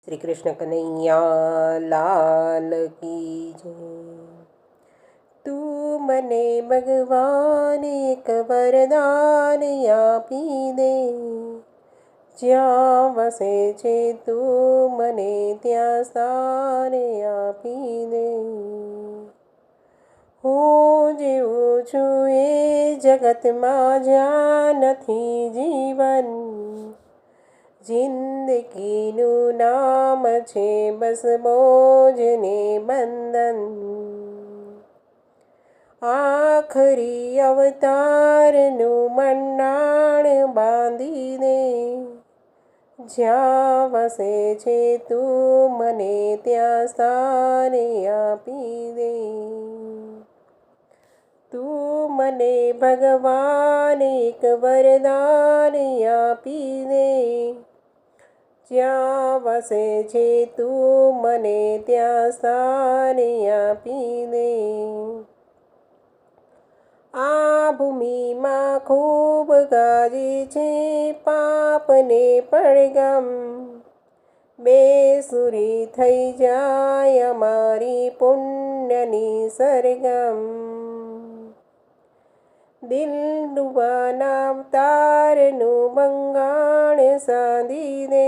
શ્રી કૃષ્ણ કનૈયા લાલ કી જય। તું મને ભગવાન એક વરદાન આપી દે, જ્યાં વસે છે તું મને ત્યાં સ્થાન આપી દે। હું જીવું છું એ જગતમાં જ્યાં નથી જીવન, જિંદગીનું નામ છે બસ બોજ ને બંધન। આખરી અવતારનું મંડાણ બાંધી દે, જ્યાં વસે છે તું મને ત્યાં સ્થાન આપી દે। તું મને ભગવાન એક વરદાન આપી દે, જ્યાં વસે છે તું મને ત્યાં સ્થાન આપી દે। આ ભૂમિમાં ખૂબ ગાજે છે પાપને પડગમ, બેસુરી થઈ જાય અમારી પુણ્યની સરગમ। દિલરુબાના અવતારનું ભંગાણ સાધી દે,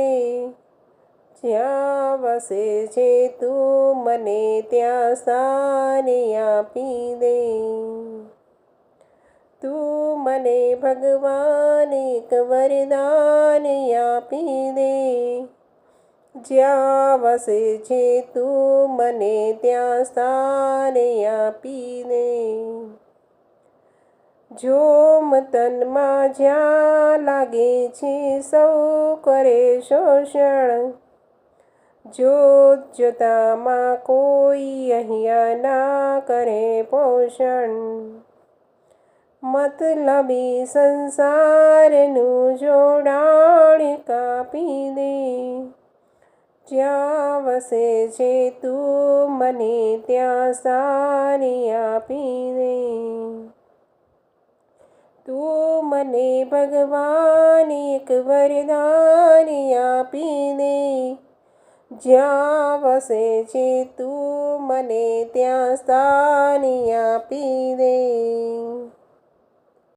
જ્યાં વસે છે તું મને ત્યાં સ્થાન આપી દે। તું મને ભગવાન એક વરદાન આપી દે, જ્યાં વસે છે તું મને ત્યાં સ્થાન આપી દે। જોમ તનમાં જ્યાં લાગે છે સૌ કરે શોષણ, જોત જોતામાં કોઈ અહીંયા ના કરે પોષણ। મતલબી સંસારનું જોડાણ કાપી દે, જ્યાં વસે છે તું મને ત્યાં સ્થાન આપી દે। તું મને ભગવાન એક વરદાન આપી દે, જ્યાં વસે છે તું મને ત્યાં સ્થાન આપી દે।